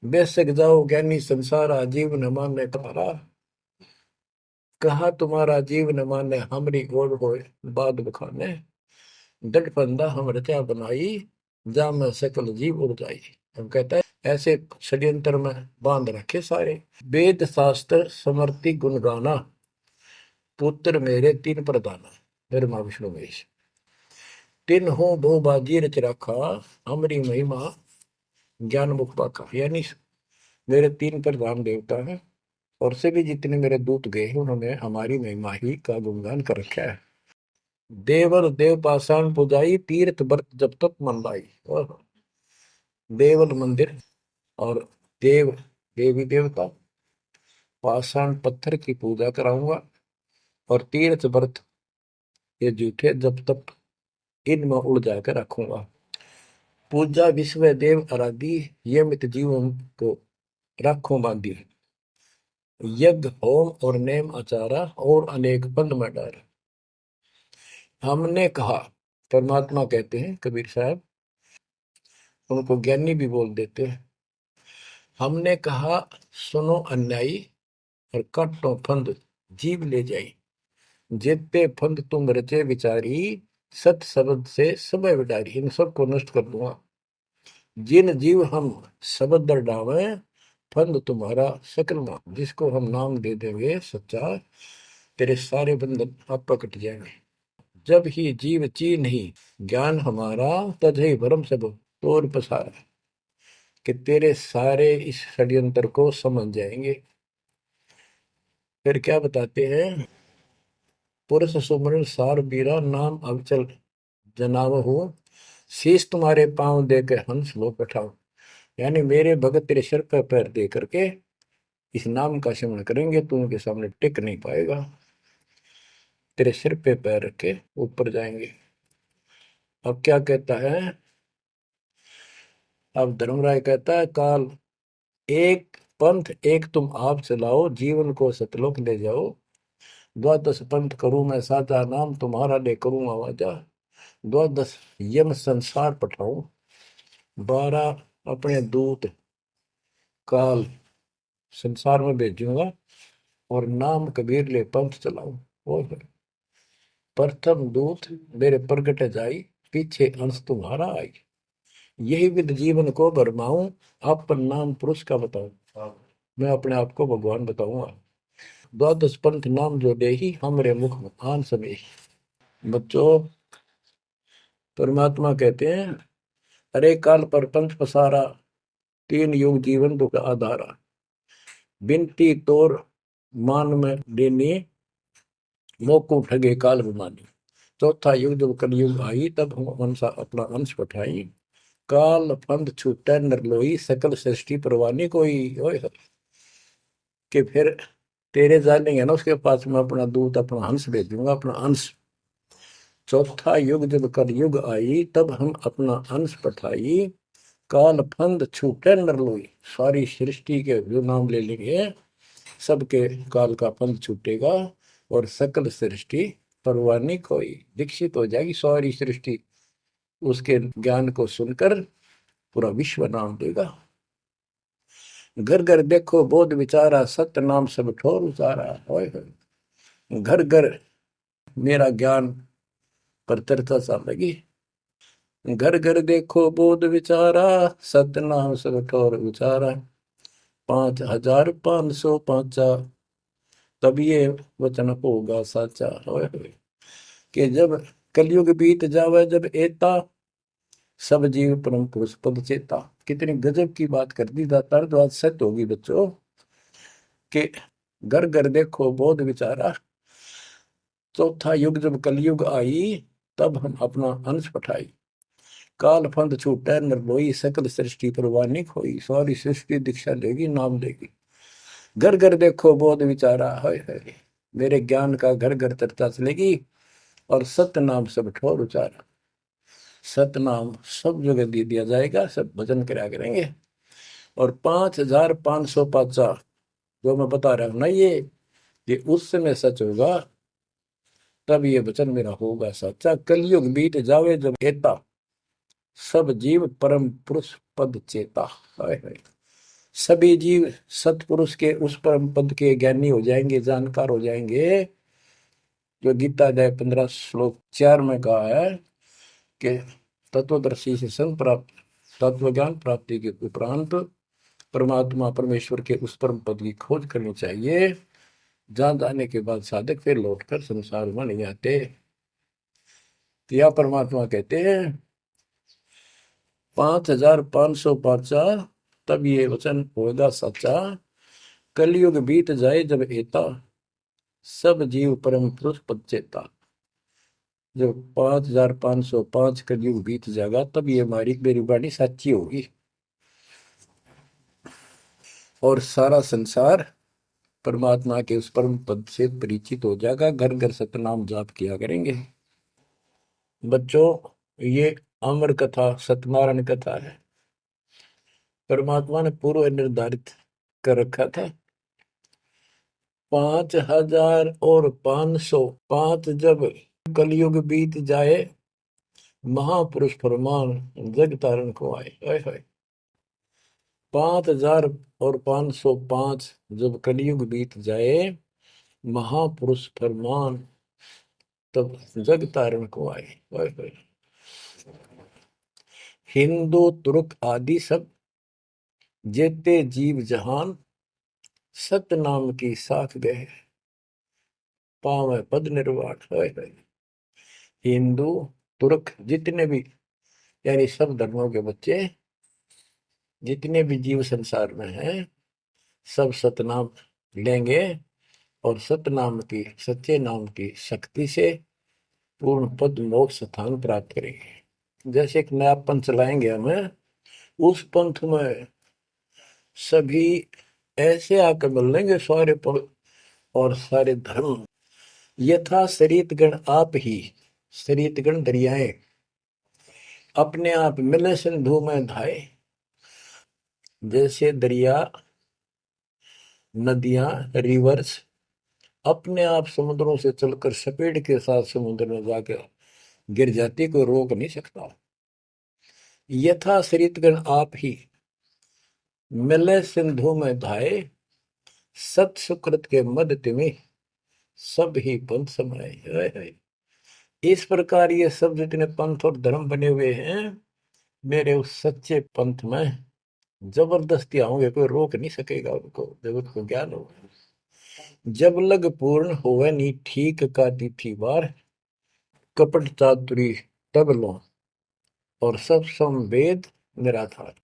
बेशक जाओ ज्ञानी संसार, आजीव न माने तुम्हारा। कहा तुम्हारा जीव न माने, हमरी गोड़ हो बाद बखाने। डट फंदा हम रचा बनाई, जा में सकल जीव उड़ जाई। हम कहता है ऐसे षड्यंत्र में बांध रखे सारे। वेद शास्त्र समर्ति गुण गाना, पुत्र मेरे तीन प्रधाना। ब्रह्मा विष्णु महेश तीन हो बहु बाजी रच रखा, हमारी महिमा ज्ञान मुख पाका। यानी मेरे तीन प्रधान देवता हैं और से भी जितने मेरे दूत गए हैं उन्होंने हमारी महिमा ही का गुणगान कर रखा है। देवल देव पाषाण पुजाई, तीर्थ व्रत जब तक मन लाई। और देवल मंदिर और देव देवी देवता, पाषाण पत्थर की पूजा कराऊंगा और तीर्थ व्रत ये जूठे जब तक इनमें उड़ जाकर रखूंगा। पूजा विश्व देव आराधी, ये मित जीवन को रखो बांधी। यज्ञ होम और नेम आचारा, और अनेक बंद में डर। हमने कहा, परमात्मा कहते हैं कबीर साहब, उनको ज्ञानी भी बोल देते हैं। हमने कहा सुनो अन्यायी, और काटो फंद जीव ले जाई। जेते फंद तुम रचे विचारी, सत शब्द से समय विडारी। इन सबको नष्ट कर दूंगा। जिन जीव हम शब्द दर डावे, फंद तुम्हारा सकल मां। जिसको हम नाम दे देंगे सच्चा, तेरे सारे बंधन आप कट जाएंगे। जब ही जीव चीन ही ज्ञान हमारा, तजहि भरम सब तोर पसारा। कि तेरे सारे इस षड्यंत्र को समझ जाएंगे। फिर क्या बताते हैं, पुरुष सुमरण सार बीरा, नाम अवचल जनाव हो। शीश तुम्हारे पांव दे के हंस लो बैठाओ। यानी मेरे भगत तेरे सिर पर पैर दे करके इस नाम का सिमरण करेंगे, तू उनके सामने टिक नहीं पाएगा। तेरे सिर पे पैर रख के ऊपर जाएंगे। अब क्या कहता है, अब धर्मराय कहता है काल एक पंथ एक तुम आप चलाओ, जीवन को सतलोक ले जाओ। द्वादश पंथ करूं मैं साचा, नाम तुम्हारा ले करूं आवाजा। द्वादश यम संसार पठाऊं, 12 अपने दूत काल संसार में भेजूंगा, और नाम कबीर ले पंथ चलाऊं। और प्रथम दूत मेरे प्रगट जाई, पीछे अंश तुम्हारा आई। यही विद जीवन को भरमाऊं, अपन नाम पुरुष का बताऊं। मैं अपने आप को भगवान बताऊंगा। द्वादश पंथ नाम जो दे ही, हमरे मुख में आन समय। बच्चों परमात्मा कहते हैं अरे काल पर पंथ पसारा, तीन युग जीवन दुख आधारा। बिनती तोर मान में देनी, मोको ठगे काल विमानी। चौथा युग जब कलयुग आई, तब हम मनसा अपना अंश पठाई। काल फंद छूटे नरलोई, सकल सृष्टि परवानी कोई। ओए कि फिर तेरे जानेंगे ना उसके पास मैं अपना दूत अपना हंस भेजूंगा, अपना अंश। चौथा युग जब कलयुग आई, तब हम अपना अंश पठाई। काल फंद छूटे नरलोई, सारी सृष्टि के जो नाम ले लेंगे सबके काल का फंद छूटेगा, और सकल सृष्टि परवानी कोई। दीक्षित हो जाएगी सारी सृष्टि, उसके ज्ञान को सुनकर पूरा विश्व नाम देगा। घर घर देखो बोध विचारा, सत्य नाम सब ठोर उचारा। होय होय। घर घर मेरा ज्ञान पर चर्चा सा लगी। घर घर देखो बोध विचारा, सत्य नाम सब ठोर उचारा। 5505 तब ये वचन होगा साचा। होय होय। कि जब कलयुग बीत जावे, जब एता सब जीव परम पुरुष पद चेता। कितनी गजब की बात कर दी दातार, तो आज सत्य होगी बच्चों कि घर घर देखो बोध विचारा। चौथा युग जब कलयुग आई, तब हम अपना अंश पठाई। काल फंद छूटे निर्लोई, सकल सृष्टि परवानी खोई। सारी सृष्टि दीक्षा लेगी, नाम लेगी। घर घर देखो बोध विचारा। है मेरे ज्ञान का घर घर चर्चा चलेगी। और सत्य नाम सब ठोर उचारा। सतनाम सब जगह दे दिया जाएगा, सब भजन करा करेंगे। और 5505 जो मैं बता रहा हूं ना, ये उस समय सच होगा, तब ये वचन मेरा होगा सच्चा। कलयुग बीत जावे जब एता, सब जीव परम पुरुष पद चेता। हाय हाय। सभी जीव सतपुरुष के उस परम पद के ज्ञानी हो जाएंगे, जानकार हो जाएंगे। जो गीता अध्याय 15 श्लोक 4 में कहा है कि तत्वदर्शी से संत प्राप्त, तत्व ज्ञान प्राप्ति के उपरांत परमात्मा परमेश्वर के उस परम पद की खोज करनी चाहिए, जहां जाने के बाद साधक फिर लौटकर संसार में नहीं आते। या परमात्मा कहते हैं 5505 तब ये वचन होगा सच्चा। कलयुग बीत जाए जब एता, सब जीव परम पुरुष पद चेता। जब 5505 कलयुग बीत जाएगा, तब ये हमारी मेरी वाणी सच्ची होगी और सारा संसार परमात्मा के उस परम पद से परिचित हो जाएगा। घर घर सतनाम जाप किया करेंगे। बच्चों, ये अमर कथा सत्यनारायण कथा है। परमात्मा ने पूर्व निर्धारित कर रखा था। 5505 जब कलयुग बीत जाए, महापुरुष फरमान जग तारण को आए। हाय हाय। 5505 जब कलयुग बीत जाए, महापुरुष फरमान तब जग तारण को आए। हाय हाय। हिंदू तुर्क आदि सब जेते जीव जहान, सत नाम की साख गए, पावे पद निर्वाण। हाय हाय। हिंदू तुर्क जितने भी, यानी सब धर्मों के बच्चे, जितने भी जीव संसार में हैं, सब सतनाम लेंगे और सतनाम की, सच्चे नाम की शक्ति से पूर्ण पद मोक्ष स्थान प्राप्त करेंगे। जैसे एक नया पंथ चलाएंगे हमें, उस पंथ में सभी ऐसे आकर मिल लेंगे, सारे पद और सारे धर्म। यथा शरीत गण आप ही, शरीत गण दरियाएं अपने आप मिले सिंधु में धाए। जैसे दरिया, नदियां, रिवर्स अपने आप समुद्रों से चलकर सपेट के साथ समुद्र में जाकर गिर जाती, कोई रोक नहीं सकता। यथा शरीतगण आप ही मिले सिंधु में धाए, सत सुकृत के मद तिमि सब ही पंथ समाये। इस प्रकार ये सब जितने पंथ और धर्म बने हुए हैं, मेरे उस सच्चे पंथ में जबरदस्ती आऊंगे, कोई रोक नहीं सकेगा उनको, जब उनको ज्ञान होगा। जब लग पूर्ण होवे नी ठीक का तिथि बार, कपट चातुरी तब लो और सब संवेद निराधार।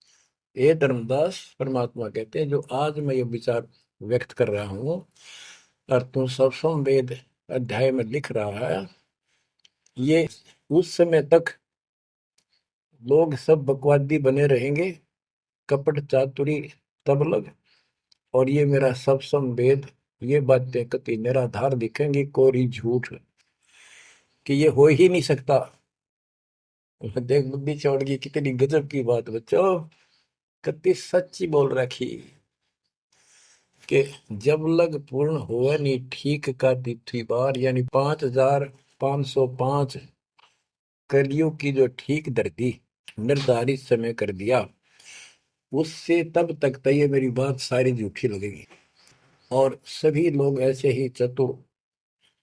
ये धर्मदास परमात्मा कहते हैं, जो आज मैं ये विचार व्यक्त कर रहा हूं और तुम सब संवेद अध्याय में लिख रहा है, ये उस समय तक लोग सब बकवादी बने रहेंगे, कपट चातुरी तब लग, और ये मेरा सब संवेद, ये बातें कति निराधार दिखेंगी, कोरी झूठ, कि ये हो ही नहीं सकता। देख बुद्धि चौड़ की कितनी गजब की बात बच्चों, कति सच्ची बोल रखी कि जब लग पूर्ण हुआ नहीं ठीक का तिथि बार, यानी 5505 कलियुग की जो ठीक धरती निर्धारित समय कर दिया, उससे तब तक तो ये मेरी बात सारी झूठी लगेगी, और सभी लोग ऐसे ही चतुर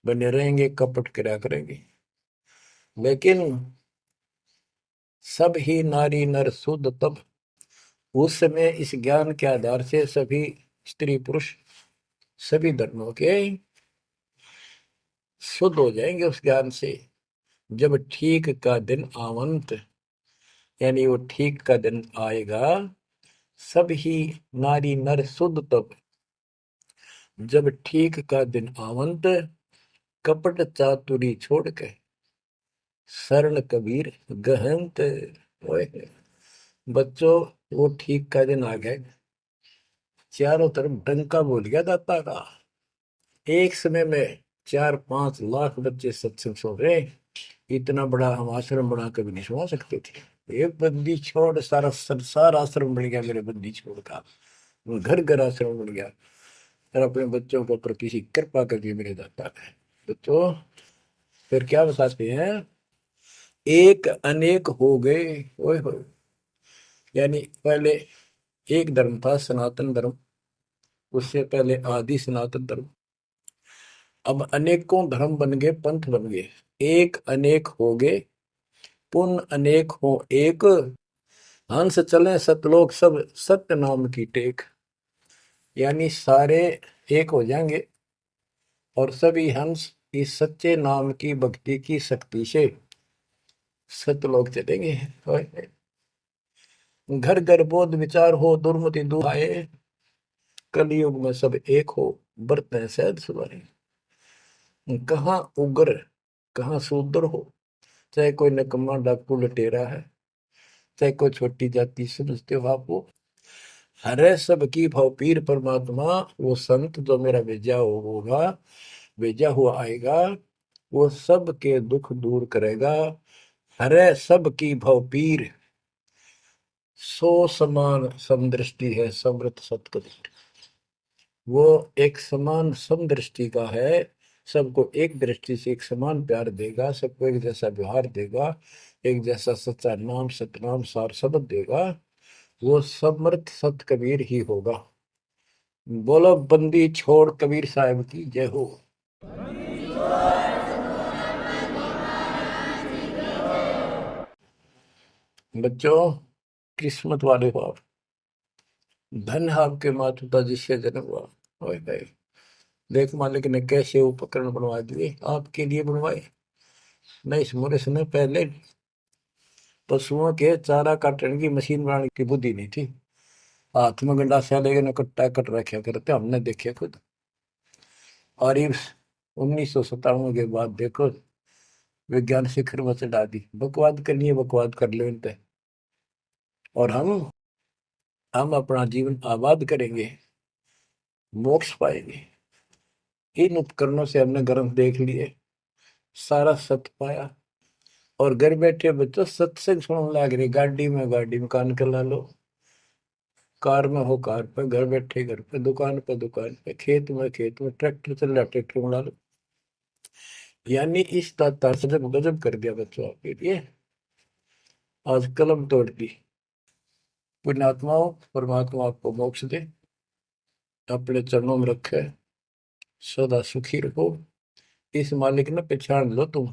बने रहेंगे, कपट करा करेंगे। लेकिन सब ही नारी नर शुद्ध तब, उस समय इस ज्ञान के आधार से सभी स्त्री पुरुष सभी धर्मों के शुद्ध हो जाएंगे उस ज्ञान से। जब ठीक का दिन आवंत, यानी वो ठीक का दिन आएगा, सब ही नारी नर शुद्ध तब, जब ठीक का दिन आवंत, कपट चातुरी छोड़ के शरण कबीर गहंत। ओए बच्चों, वो ठीक का दिन आ गया, चारों तरफ डंका बोल गया दाता का। एक समय में 4-5 लाख बच्चे सत्संग सुन रहे। इतना बड़ा हम आश्रम बना कभी नहीं सुना सकते थे। एक बंदी छोड़ सारा संसार आश्रम बन गया मेरे बंदी छोड़ का, घर घर आश्रम बन गया। और अपने बच्चों के ऊपर किसी कृपा करके मेरे दाता है। बच्चों फिर क्या बताते हैं, एक अनेक हो गए। ओए होए, यानी पहले एक धर्म था सनातन धर्म, उससे पहले आदि सनातन धर्म, अब अनेकों धर्म बन गए, पंथ बन गए। एक अनेक हो गए, पुन अनेक हो एक, हंस चले सतलोक सब सत्य नाम की टेक। यानी सारे एक हो जाएंगे और सभी हंस इस सच्चे नाम की भक्ति की शक्ति से सतलोक चलेंगे। घर घर बोध विचार हो, दुर्मति दूर आए, कलयुग में सब एक हो, बरतें सहज सुधारे। कहाँ उग्र कहाँ शूद्र हो, चाहे कोई नकम्मा डाकू लटेरा है, चाहे कोई छोटी जाति समझते हो आप, वो हरे सबकी भाव पीर परमात्मा, वो संत जो मेरा भेजा होगा, भेजा हुआ आएगा, वो सब के दुख दूर करेगा। हरे सबकी भाव पीर, सो समान समदृष्टि है समृत सतकदृष्टि। वो एक समान समदृष्टि का है, सबको एक दृष्टि से एक समान प्यार देगा, सबको एक जैसा व्यवहार देगा, एक जैसा सच्चा नाम सतनाम सार शब्द देगा। वो समर्थ सत कबीर ही होगा। बोलो बंदी छोड़ कबीर साहब की जय हो। बच्चों किस्मत वाले हो आप, धन है आपके माता पिता जिससे जन्म हुआ। ओए भाई, देख मालिक ने कैसे उपकरण बनवा दिए, आपके लिए बनवाए। नहीं समोरे समय पहले पशुओं के चारा काटने की मशीन बनाने की बुद्धि नहीं थी। हाथ में गंडासा लेके न कट्टा कट रखा करते, हमने देखे खुद। और ये 1997 के बाद देखो विज्ञान शिखर में चढ़ा दी। बकवाद करनी है बकवाद कर लो इन पे, और हम अपना जीवन आबाद करेंगे, मोक्ष पाएंगे। इन उपकरणों से हमने ग्रंथ देख लिए, सारा सत्य पाया, और घर बैठे बच्चों सत्संग सुनने लग रही। गाड़ी में कान के ला लो, कार में हो कार पे, घर बैठे घर पे, दुकान पे दुकान पे, खेत में खेत में, ट्रैक्टर चल रहा ट्रैक्टर में ला लो। यानी इस तार से जब गजब कर दिया बच्चों आपके लिए। आज कलम तोड़ दी। पुण्यात्माओं, परमात्मा आपको मोक्ष दे, अपने चरणों में रखे, सदा सुखी रहो। इस मालिक ने पहचान लो तुम।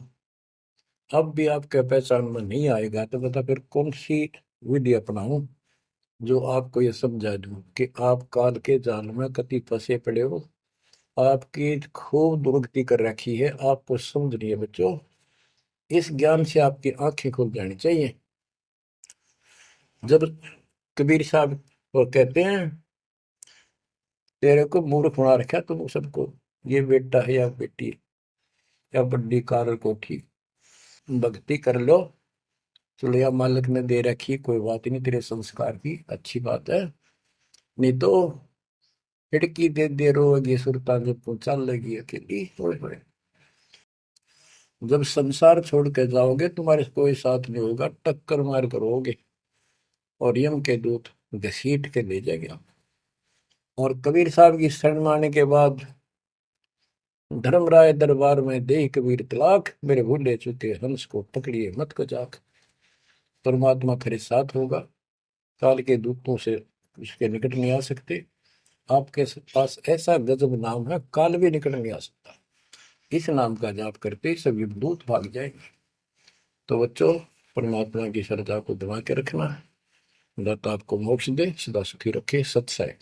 अब भी आपके पहचान में नहीं आएगा तो बता फिर कौन सी विधि अपनाऊं जो आपको ये समझा दूं कि आप काल के जाल में कति फंसे पड़े हो। आपकी खूब दुर्गति कर रखी है, आपको समझ रही है बच्चों। इस ज्ञान से आपकी आंखें खुल जानी चाहिए। जब कबीर साहब वो कहते हैं, तेरे को मूर्ख बना रखा तुम सबको, ये बेटा है या बेटी है या बड्डी कार कोठी, भक्ति कर लो, चलो या मालिक ने दे रखी, कोई बात नहीं, तेरे संस्कार की अच्छी बात है। नहीं तो खिड़की दे रोगी सुरता जब पहुंचा लगी अकेली। होए होए, जब संसार छोड़ के जाओगे तुम्हारे कोई साथ नहीं होगा, टक्कर मार करोगे और यम के दूत घसीट के ले जाएंगे आप। और कबीर साहब की शरण माने के बाद धर्मराय दरबार में दे कबीर तलाक, मेरे भूले चुके हंस को पकड़िए मत को जाक। परमात्मा तेरे साथ होगा, काल के दूतों से इसके निकट नहीं आ सकते। आपके पास ऐसा गजब नाम है, काल भी निकट नहीं आ सकता। इस नाम का जाप करते सभी दूत भाग जाएंगे। तो बच्चों, परमात्मा की श्रद्धा को दबा के रखना है। दाता आपको मोक्ष दे, सदा सुखी रखे। सत्सय।